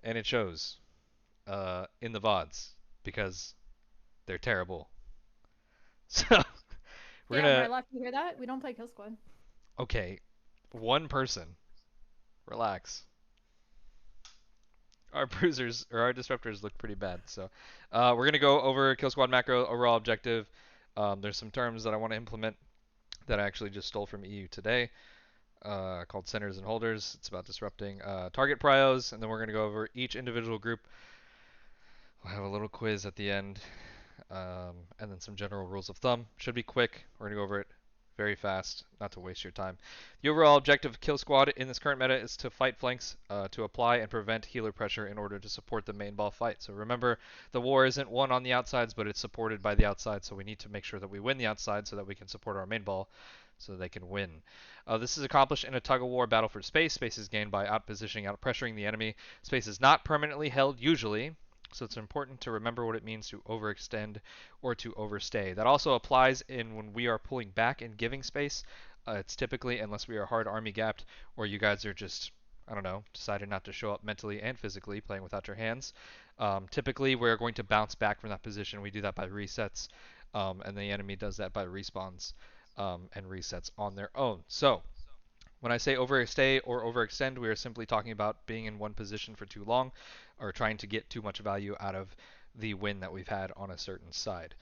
and it shows in the VODs because they're terrible. So we're Damn, gonna Rylock, you hear that? We don't play Kill Squad. okay, one person, relax. Our bruisers or our disruptors look pretty bad. So we're gonna go over Kill Squad macro overall objective. There's some terms that I want to implement that I actually just stole from EU today, called centers and holders. It's about disrupting target prios, and then we're gonna go over each individual group. We'll have a little quiz at the end, and then some general rules of thumb. Should be quick. We're gonna go over it very fast, not to waste your time. The overall objective of Kill Squad in this current meta is to fight flanks, to apply and prevent healer pressure in order to support the main ball fight. So remember, the war isn't won on the outsides, but it's supported by the outside, so we need to make sure that we win the outside so that we can support our main ball so they can win. This is accomplished in a tug-of-war battle for space. Space is gained by out-positioning, out-pressuring the enemy. Space is not permanently held usually, so it's important to remember what it means to overextend or to overstay. That also applies in when we are pulling back and giving space. It's typically, unless we are hard army gapped or you guys are just, I don't know, decided not to show up mentally and physically playing without your hands. Typically, we're going to bounce back from that position. We do that by resets, and the enemy does that by respawns and resets on their own. So when I say overstay or overextend, we are simply talking about being in one position for too long or trying to get too much value out of the win that we've had on a certain side.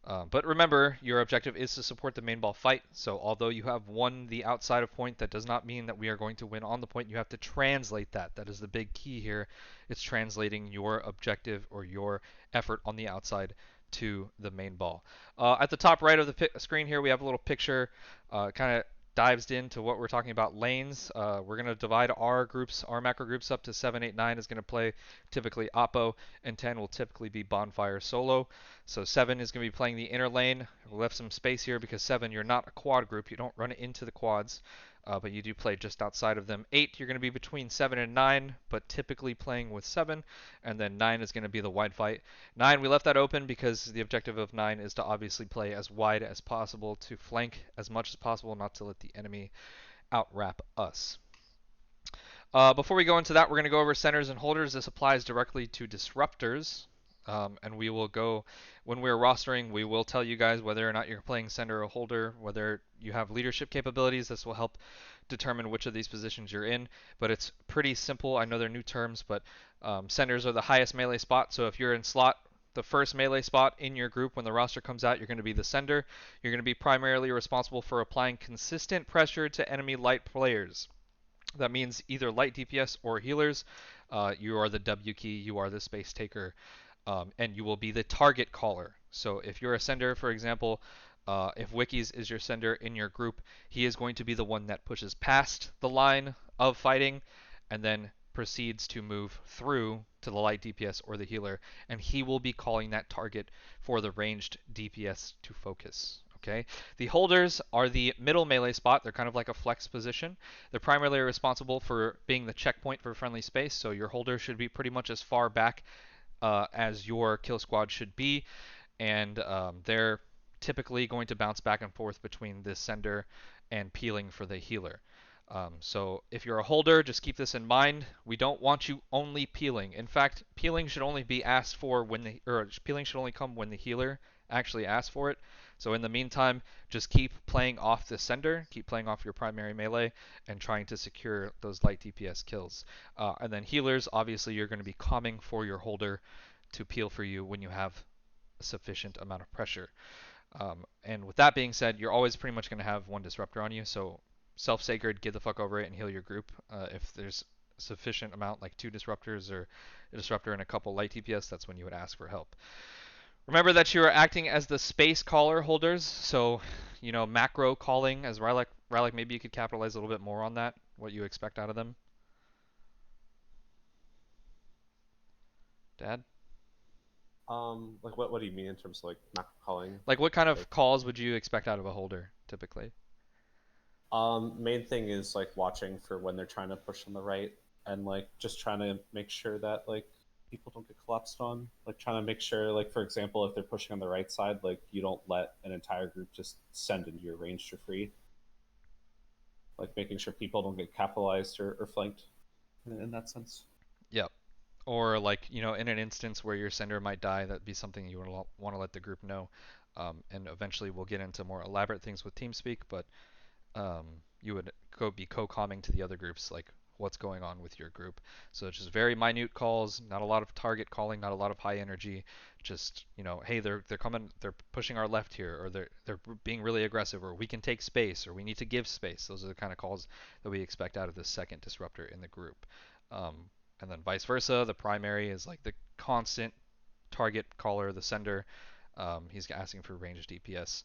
But remember, your objective is to support the main ball fight. So although you have won the outside of point, that does not mean that we are going to win on the point. You have to translate that. That is the big key here. It's translating your objective or your effort on the outside to the main ball. At the top right of the screen here, we have a little picture, kind of dives into what we're talking about lanes. We're going to divide our groups, our macro groups up to 7, 8, 9 is going to play typically Oppo, and 10 will typically be Bonfire solo. So 7 is going to be playing the inner lane. We left some space here because 7, you're not a quad group. You don't run into the quads, but you do play just outside of them. 8, you're going to be between 7 and 9, but typically playing with 7. And then 9 is going to be the wide fight. 9, we left that open because the objective of 9 is to obviously play as wide as possible, to flank as much as possible, not to let the enemy out-wrap us. Before we go into that, we're going to go over centers and holders. This applies directly to disruptors. And we will go, when we're rostering, we will tell you guys whether or not you're playing center or holder, whether you have leadership capabilities. This will help determine which of these positions you're in. But it's pretty simple. I know they're new terms, but centers are the highest melee spot. So if you're in slot, the first melee spot in your group when the roster comes out, you're going to be the sender. You're going to be primarily responsible for applying consistent pressure to enemy light players. That means either light DPS or healers. You are the W key, you are the space taker, and you will be the target caller. So if you're a sender, for example, if Wikis is your sender in your group, he is going to be the one that pushes past the line of fighting and then proceeds to move through to the light DPS or the healer, and he will be calling that target for the ranged DPS to focus. Okay. The holders are the middle melee spot. They're kind of like a flex position. They're primarily responsible for being the checkpoint for friendly space, so your holder should be pretty much as far back as your kill squad should be, and they're typically going to bounce back and forth between the sender and peeling for the healer. So if you're a holder, just keep this in mind. We don't want you only peeling. In fact, peeling should only be asked for or peeling should only come when the healer actually asks for it. So in the meantime, just keep playing off the sender, keep playing off your primary melee, and trying to secure those light DPS kills. And then healers, obviously, you're going to be calming for your holder to peel for you when you have a sufficient amount of pressure. And with that being said, you're always pretty much going to have one disruptor on you. So self-sacred, get the fuck over it and heal your group. If there's sufficient amount, like 2 disruptors or a disruptor and a couple light DPS, that's when you would ask for help. Remember that you are acting as the space caller holders, so macro calling as Rylik, maybe you could capitalize a little bit more on that. What you expect out of them, Dad? Like what do you mean in terms of like macro calling? Like what kind Like, of calls would you expect out of a holder typically? main thing is like watching for when they're trying to push on the right and like just trying to make sure that like people don't get collapsed on. Like trying to make sure, like for example, if they're pushing on the right side, like you don't let an entire group just send into your range for free. Like making sure people don't get capitalized or flanked in that sense. Yep. or like in an instance where your sender might die, that'd be something you want to let the group know. And eventually we'll get into more elaborate things with TeamSpeak, but um, you would be co-comming to the other groups like what's going on with your group. So it's just very minute calls, not a lot of target calling, not a lot of high energy. Just hey, they're coming, they're pushing our left here, or they're being really aggressive, or we can take space, or we need to give space. Those are the kind of calls that we expect out of the second disruptor in the group. Um, and then vice versa, the primary is like the constant target caller, the sender. He's asking for range DPS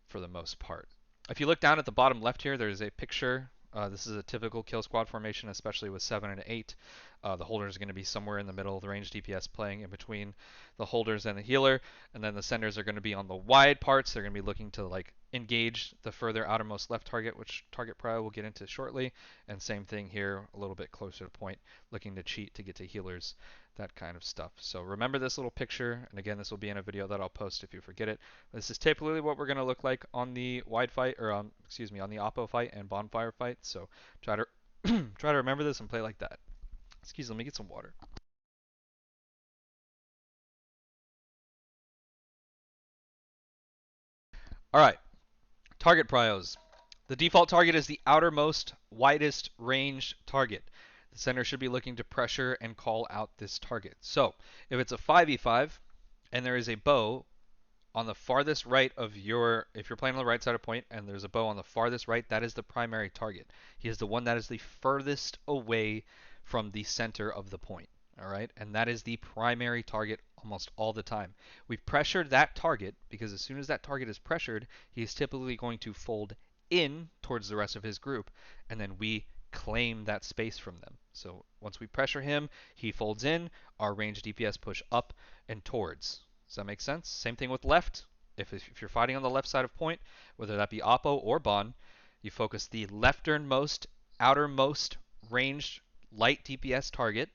for the most part. If you look down at the bottom left here, there's a picture. This is a typical kill squad formation, especially with 7 and 8. The holder is going to be somewhere in the middle, the range DPS playing in between the holders and the healer, and then the senders are going to be on the wide parts. They're going to be looking to like engage the further outermost left target, which target prio we'll get into shortly. And same thing here, a little bit closer to point, looking to cheat to get to healers, that kind of stuff. So remember this little picture, and again, this will be in a video that I'll post if you forget it. This is typically what we're going to look like on the wide fight, or excuse me, on the oppo fight and bonfire fight. So try to try to remember this and play like that. Excuse me, let me get some water. All right, target prios. The default target is the outermost, widest range target. The center should be looking to pressure and call out this target. So if it's a 5v5 and there is a bow on the farthest right of your, if you're playing on the right side of point and there's a bow on the farthest right, that is the primary target. He is the one that is the furthest away from the center of the point. All right, and that is the primary target almost all the time. We've pressured that target because as soon as that target is pressured, he is typically going to fold in towards the rest of his group, and then we claim that space from them. So once we pressure him, he folds in, our range DPS push up and towards. Does that make sense? Same thing with left. If you're fighting on the left side of point, whether that be oppo or bon, you focus the lefternmost, outermost ranged light DPS target,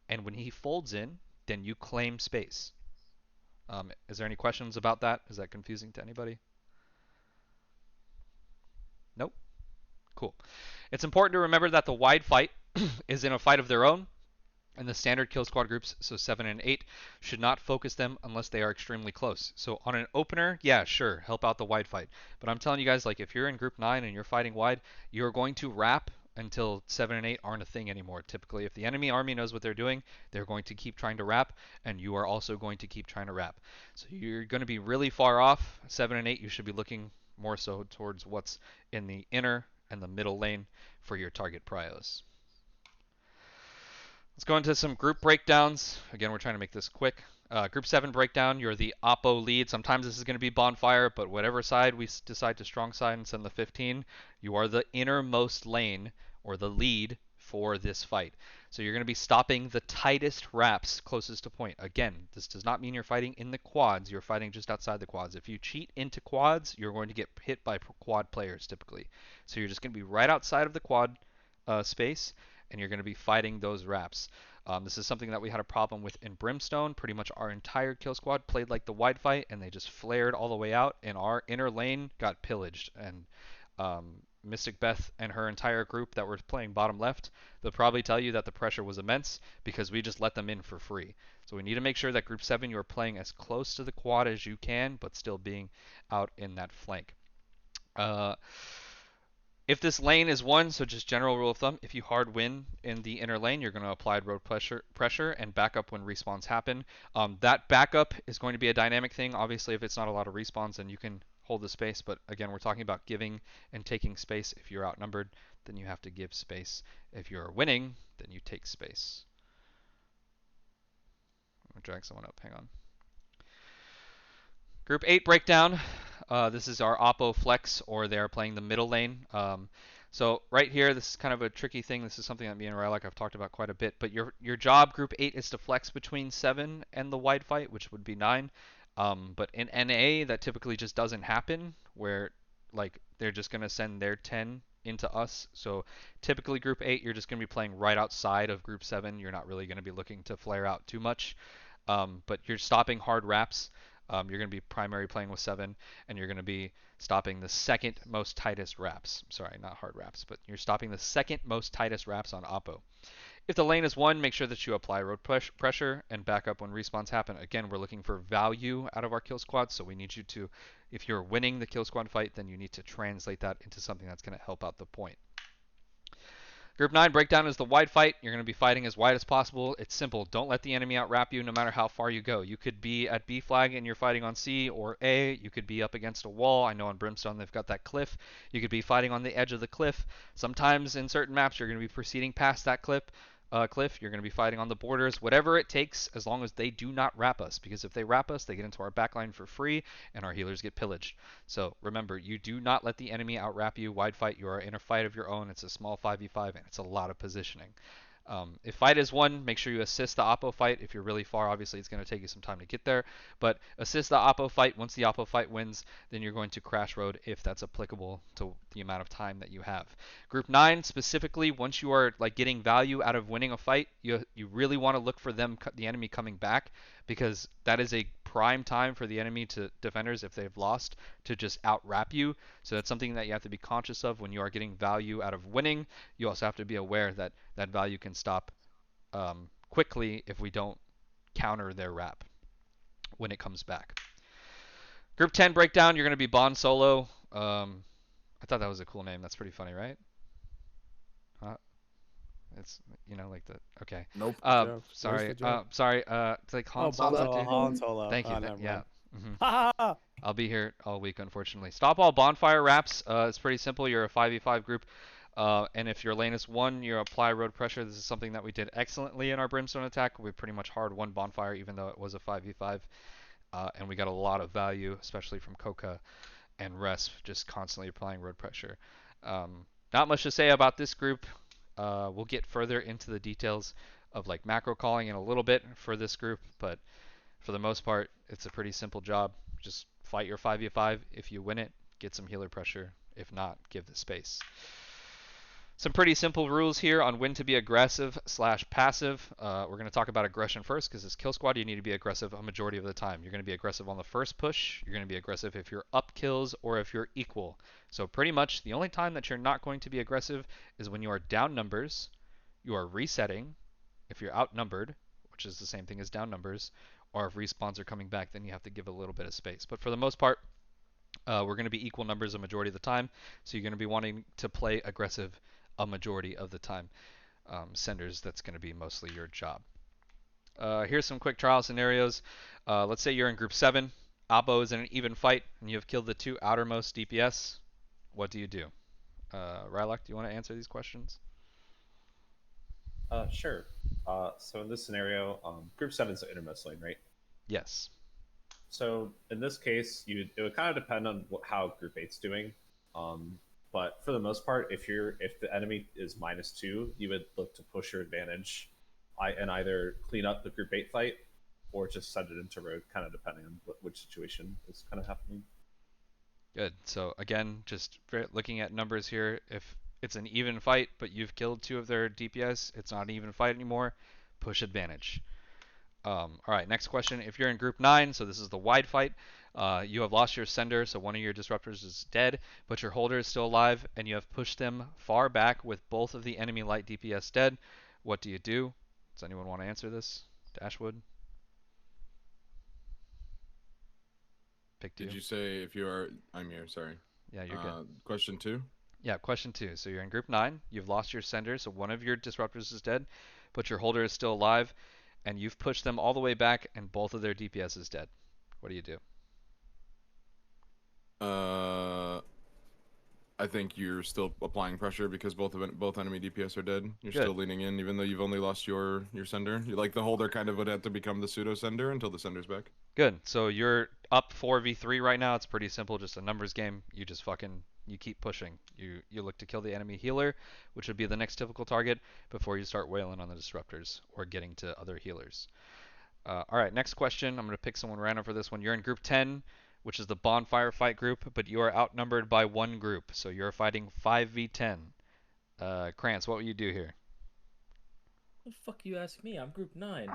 and when he folds in, then you claim space. Is there any questions about that? Is that confusing to anybody? Nope. Cool. It's important to remember that the wide fight is in a fight of their own, and the standard kill squad groups, so 7 and 8, should not focus them unless they are extremely close. So on an opener, yeah, sure, help out the wide fight. But I'm telling you guys, like if you're in group 9 and you're fighting wide, you're going to wrap until 7 and 8 aren't a thing anymore. Typically, if the enemy army knows what they're doing, they're going to keep trying to wrap, and you are also going to keep trying to wrap. So you're going to be really far off. 7 and 8, you should be looking more so towards what's in the inner and the middle lane for your target prios. Let's go into some group breakdowns. Again, we're trying to make this quick. Group 7 breakdown, you're the oppo lead. Sometimes this is going to be bonfire, but whatever side we decide to strong side and send the 15, you are the innermost lane or the lead for this fight. So you're going to be stopping the tightest wraps closest to point. Again, this does not mean you're fighting in the quads. You're fighting just outside the quads. If you cheat into quads, you're going to get hit by quad players typically. So you're just going to be right outside of the quad space, and you're going to be fighting those wraps. This is something that we had a problem with in Brimstone. Pretty much our entire kill squad played like the wide fight, and they just flared all the way out, and our inner lane got pillaged. And Mystic Beth and her entire group that were playing bottom left, they'll probably tell you that the pressure was immense because we just let them in for free. So we need to make sure that Group 7 you are playing as close to the quad as you can, but still being out in that flank. If this lane is one, so just general rule of thumb, if you hard win in the inner lane, you're going to apply road pressure and back up when respawns happen. That backup is going to be a dynamic thing. Obviously, if it's not a lot of respawns, then you can hold the space. But again, we're talking about giving and taking space. If you're outnumbered, then you have to give space. If you're winning, then you take space. I'm going to drag someone up. Hang on. Group 8 breakdown. This is our oppo flex, or they're playing the middle lane. So right here, this is kind of a tricky thing. This is something that me and Rylak have talked about quite a bit. But your job, Group 8, is to flex between 7 and the wide fight, which would be 9. But in NA, that typically just doesn't happen, where like they're just going to send their 10 into us. So typically Group 8, you're just going to be playing right outside of Group 7. You're not really going to be looking to flare out too much. But you're stopping hard wraps. You're going to be primary playing with 7, and you're going to be stopping the second most tightest wraps. Sorry, not hard wraps, but you're stopping the second most tightest wraps on oppo. If the lane is 1, make sure that you apply road pressure and back up when respawns happen. Again, we're looking for value out of our kill squad, so we need you to, if you're winning the kill squad fight, then you need to translate that into something that's going to help out the point. Group 9 breakdown is the wide fight. You're going to be fighting as wide as possible. It's simple. Don't let the enemy outwrap you no matter how far you go. You could be at B flag and you're fighting on C or A. You could be up against a wall. I know on Brimstone they've got that cliff. You could be fighting on the edge of the cliff. Sometimes in certain maps you're going to be proceeding past that cliff. You're going to be fighting on the borders. Whatever it takes, as long as they do not wrap us. Because if they wrap us, they get into our backline for free and our healers get pillaged. So remember, you do not let the enemy outwrap you. Wide fight, you are in a fight of your own. It's a small 5v5 and it's a lot of positioning. If fight is 1, make sure you assist the oppo fight. If you're really far, obviously it's going to take you some time to get there. But assist the oppo fight. Once the oppo fight wins, then you're going to crash road if that's applicable to the amount of time that you have. Group 9 specifically, once you are like getting value out of winning a fight, you really want to look for the enemy coming back, because that is a prime time for the enemy to defenders, if they've lost, to just outwrap you. So that's something that you have to be conscious of when you are getting value out of winning. You also have to be aware that that value can stop quickly if we don't counter their wrap when it comes back. Group 10 breakdown, you're going to be Bond solo. I thought that was a cool name. That's pretty funny, right? It's like the okay. Nope. Good joke. Where's Sorry. the joke? Sorry. It's like Han Oh, Bon Solo Solo, too. Han Solo. Thank you. Oh, never Yeah. mind. hmm Ha ha! I'll be here all week, unfortunately. Stop all bonfire wraps. It's pretty simple. You're a 5v5 group. And if your lane is 1, you apply road pressure. This is something that we did excellently in our Brimstone attack. We pretty much hard won bonfire, even though it was a 5v5. And we got a lot of value, especially from Coca and Resp, just constantly applying road pressure. Not much to say about this group. We'll get further into the details of like macro calling in a little bit for this group, but for the most part, it's a pretty simple job. Just fight your 5v5. If you win it, get some healer pressure. If not, give the space. Some pretty simple rules here on when to be aggressive / passive. We're going to talk about aggression first, because as kill squad, you need to be aggressive a majority of the time. You're going to be aggressive on the first push. You're going to be aggressive if you're up kills or if you're equal. So pretty much the only time that you're not going to be aggressive is when you are down numbers, you are resetting, if you're outnumbered, which is the same thing as down numbers, or if respawns are coming back, then you have to give a little bit of space. But for the most part, we're going to be equal numbers a majority of the time, so you're going to be wanting to play aggressive a majority of the time. Senders, that's going to be mostly your job. Here's some quick trial scenarios. Let's say you're in group 7. Oppo is in an even fight, and you have killed the 2 outermost DPS. What do you do? Rylock, do you want to answer these questions? Sure. So in this scenario, Group 7 is the innermost lane, right? Yes. So in this case, it would kind of depend on how Group 8's doing. But for the most part, if the enemy is -2, you would look to push your advantage, and either clean up the Group 8 fight or just send it into road, kind of depending on which situation is kind of happening. Good. So again, just looking at numbers here, if it's an even fight, but you've killed 2 of their DPS, it's not an even fight anymore. Push advantage. All right, next question. If you're in group 9, so this is the wide fight, you have lost your sender, so one of your disruptors is dead, but your holder is still alive, and you have pushed them far back with both of the enemy light DPS dead. What do you do? Does anyone want to answer this? Dashwood? Picked you. Did you say if you are? I'm here. Sorry. Yeah, you're good. Question 2. Yeah, question 2. So you're in group 9, you've lost your sender, so one of your disruptors is dead, but your holder is still alive, and you've pushed them all the way back, and both of their DPS is dead. What do you do? I think you're still applying pressure because both enemy DPS are dead. You're Good. still leaning in, even though you've only lost your sender. Like the holder kind of would have to become the pseudo sender until the sender's back. Good. So you're up 4v3 right now. It's pretty simple, just a numbers game. You keep pushing. You look to kill the enemy healer, which would be the next typical target, before you start wailing on the disruptors or getting to other healers. All right, next question. I'm going to pick someone random for this one. You're in group 10, which is the bonfire fight group, but you are outnumbered by 1 group, so you're fighting 5v10. Krantz, what would you do here? What the fuck you ask me? I'm group 9.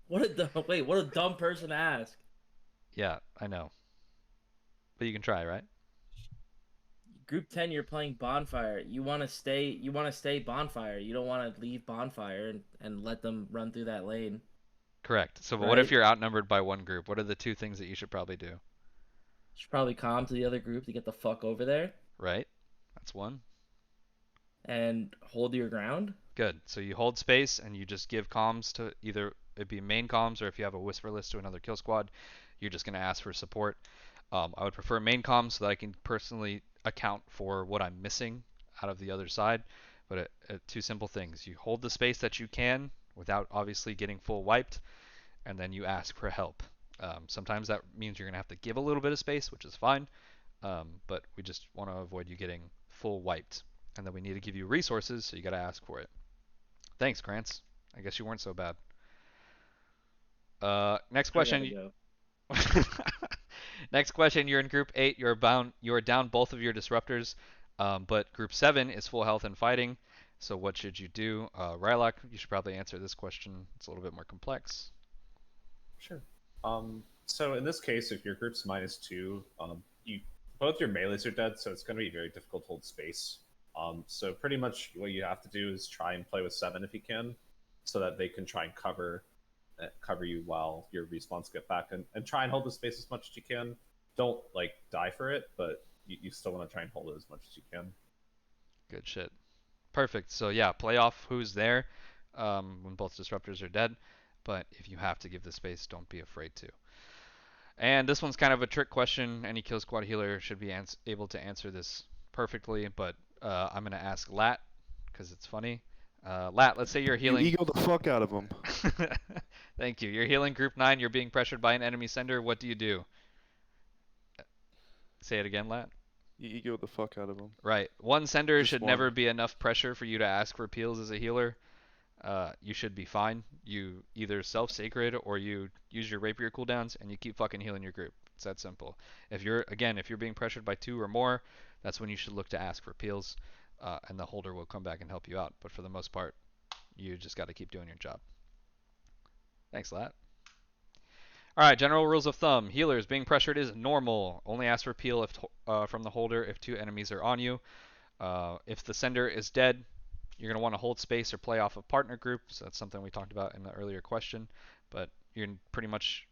What a dumb person to ask. Yeah, I know. But you can try, right? Group 10, you're playing bonfire. You want to stay. You want to stay bonfire. You don't want to leave bonfire and let them run through that lane, Correct. So, but what if right? you're outnumbered by one group? What are the two things that you should probably do? You should probably calm to the other group to get the fuck over there Right? That's one. and hold your ground. Good. So you hold space and you just give comms to either it be main comms or if you have a whisper list to another kill squad, you're just gonna ask for support. I would prefer main comms so that I can personally account for what I'm missing out of the other side. But two simple things: you hold the space that you can without obviously getting full wiped, and then you ask for help. Sometimes that means you're gonna have to give a little bit of space, which is fine. But we just want to avoid you getting full wiped, and then we need to give you resources, so you got to ask for it. Thanks, Krantz. I guess you weren't so bad. Next I gotta question. go. Next question. You're in Group 8. You're bound. You are down both of your disruptors, but Group 7 is full health and fighting. So what should you do? Rylock, you should probably answer this question. It's a little bit more complex. Sure. So in this case, if your group's -2, you both your melees are dead, so it's going to be very difficult to hold space. So pretty much what you have to do is try and play with 7 if you can, so that they can try and cover you while your respawns get back, and try and hold the space as much as you can. Don't like die for it, but you still want to try and hold it as much as you can. Good shit. Perfect. So yeah, play off who's there when both disruptors are dead. But if you have to give the space, don't be afraid to. And this one's kind of a trick question. Any kill squad healer should be able to answer this perfectly, but I'm going to ask Lat because it's funny. Lat, let's say you're You healing. ego the fuck out of him. Thank you. You're healing Group 9. You're being pressured by an enemy sender. What do you do? Say it again, Lat. You ego the fuck out of him. Right. One sender Just should one. never be enough pressure for you to ask for peels as a healer. You should be fine. You either self-sacred or you use your rapier cooldowns and you keep fucking healing your group. It's that simple. If you're being pressured by 2 or more, that's when you should look to ask for peels, and the holder will come back and help you out. But for the most part, you just got to keep doing your job. Thanks, Lat. All right, general rules of thumb. Healers, being pressured is normal. Only ask for peel from the holder if 2 enemies are on you. If the sender is dead, you're going to want to hold space or play off of partner group. So that's something we talked about in the earlier question. But you're pretty much,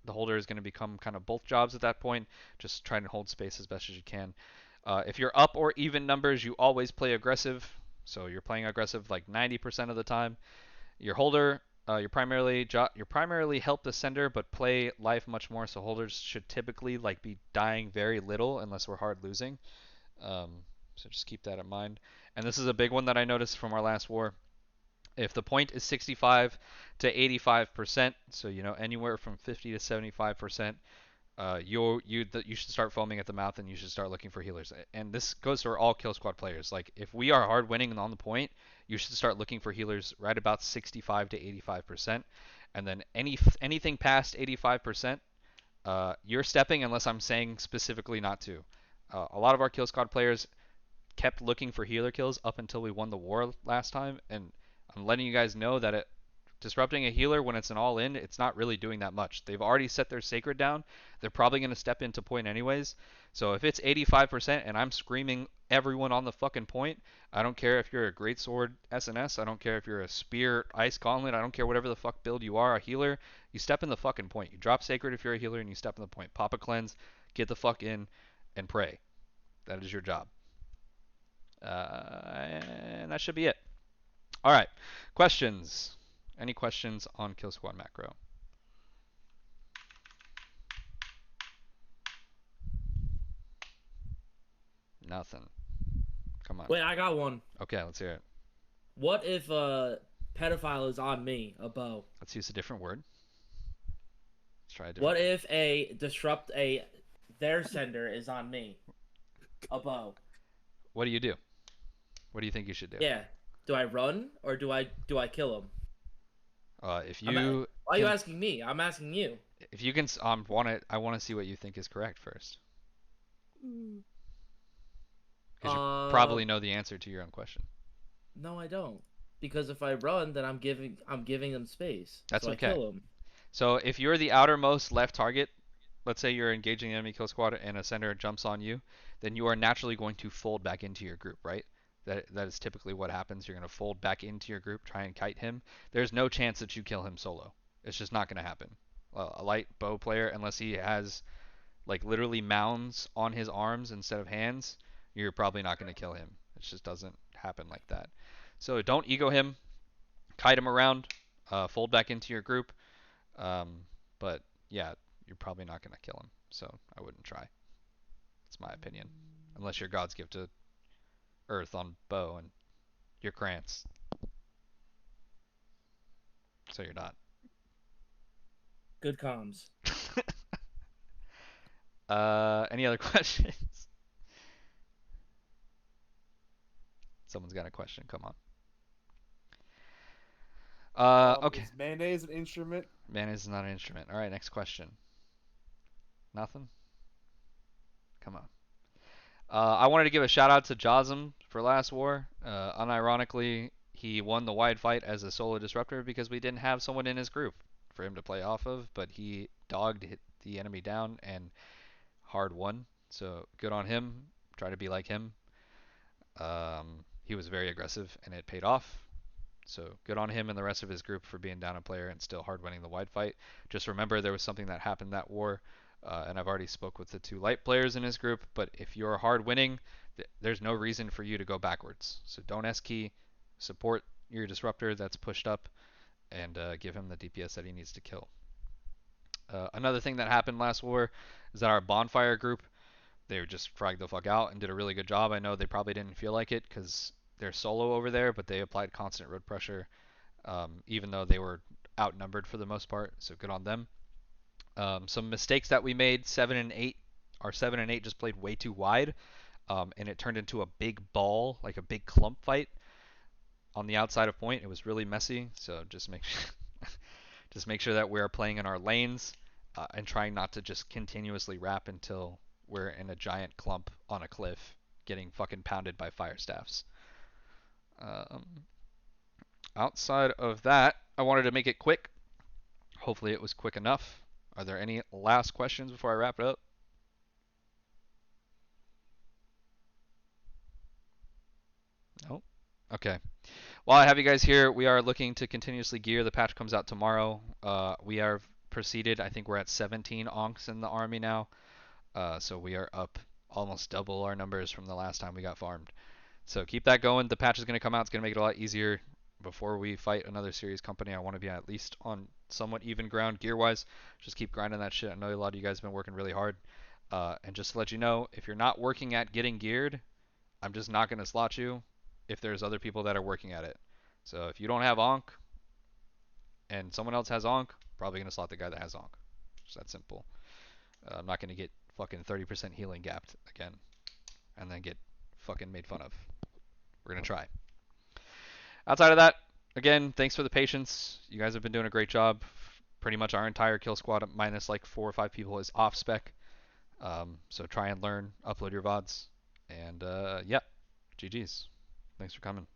the holder is going to become kind of both jobs at that point. Just try and hold space as best as you can. If you're up or even numbers, you always play aggressive. So you're playing aggressive like 90% of the time. Your holder, you primarily help the sender, but play life much more. So holders should typically like be dying very little unless we're hard losing. So just keep that in mind. And this is a big one that I noticed from our last war. If the point is 65 to 85%, so anywhere from 50 to 75%, you should start foaming at the mouth and you should start looking for healers. And this goes for all kill squad players. Like if we are hard winning and on the point, you should start looking for healers right about 65 to 85%. And then anything past 85%, you're stepping unless I'm saying specifically not to. A lot of our kill squad players kept looking for healer kills up until we won the war last time, and I'm letting you guys know that disrupting a healer when it's an all-in, it's not really doing that much. They've already set their sacred down. They're probably going to step into point anyways. So if it's 85% and I'm screaming everyone on the fucking point, I don't care if you're a great sword SNS, I don't care if you're a spear ice gauntlet, I don't care whatever the fuck build you are, a healer, you step in the fucking point. You drop sacred if you're a healer and you step in the point. Pop a cleanse, get the fuck in, and pray. That is your job. And that should be it. All right, questions. Any questions on Kill Squad macro? Nothing. Come on. Wait, I got one. Okay, let's hear it. What if a pedophile is on me, a bow? Let's use a different word. Let's try a different. What if their sender is on me, a bow? What do you do? What do you think you should do? Yeah. Do I run or do I kill him? If you Why are you asking me? I'm asking you. if you can I want to see what you think is correct first. Because you probably know the answer to your own question. No, I don't. Because if I run, then I'm giving them space. That's so okay. I kill them. So if you're the outermost left target, let's say you're engaging an enemy kill squad and a sender jumps on you, then you are naturally going to fold back into your group, right? That is typically what happens. You're going to fold back into your group, try and kite him. There's no chance that you kill him solo. It's just not going to happen. A light bow player, unless he has like literally mounds on his arms instead of hands, you're probably not going to kill him. It just doesn't happen like that. So don't ego him, kite him around, fold back into your group. But yeah, you're probably not going to kill him. So I wouldn't try. That's my opinion. Unless you're God's gift to Earth on bow and you're Krantz. So you're not. Good comms. Any other questions? Someone's got a question. Come on. Okay. Is mayonnaise an instrument? Mayonnaise is not an instrument. All right, next question. Nothing? Come on. I wanted to give a shout out to Josm for last war. Unironically, he won the wide fight as a solo disruptor because we didn't have someone in his group for him to play off of, but he dogged the enemy down and hard won. So good on him. Try to be like him. He was very aggressive and it paid off. So good on him and the rest of his group for being down a player and still hard winning the wide fight. Just remember there was something that happened that war, and I've already spoke with the 2 light players in his group. But if you're hard winning, there's no reason for you to go backwards. So don't S key, support your disruptor that's pushed up, and give him the DPS that he needs to kill. Another thing that happened last war is that our bonfire group, they just fragged the fuck out and did a really good job. I know they probably didn't feel like it because they're solo over there, but they applied constant road pressure, even though they were outnumbered for the most part. So good on them. Some mistakes that we made: 7 and 8. Our 7 and 8 just played way too wide, and it turned into a big ball, like a big clump fight on the outside of point. It was really messy. So just make sure that we're playing in our lanes and trying not to just continuously wrap until we're in a giant clump on a cliff, getting fucking pounded by fire staffs. Outside of that, I wanted to make it quick. Hopefully it was quick enough. Are there any last questions before I wrap it up? Nope. Okay. While I have you guys here, we are looking to continuously gear. The patch comes out tomorrow. We are proceeded. I think we're at 17 onks in the army now. So we are up almost double our numbers from the last time we got farmed. So keep that going. The patch is going to come out. It's going to make it a lot easier. Before we fight another series company, I want to be at least on somewhat even ground gear-wise. Just keep grinding that shit. I know a lot of you guys have been working really hard. And just to let you know, if you're not working at getting geared, I'm just not going to slot you if there's other people that are working at it. So if you don't have Onk and someone else has Onk, probably going to slot the guy that has Onk. Just that simple. I'm not going to get fucking 30% healing gapped again and then get fucking made fun of. We're going to try. Outside of that, again, thanks for the patience. You guys have been doing a great job. Pretty much our entire kill squad, minus like 4 or 5 people, is off spec. So try and learn, upload your VODs. And yeah, GG's. Thanks for coming.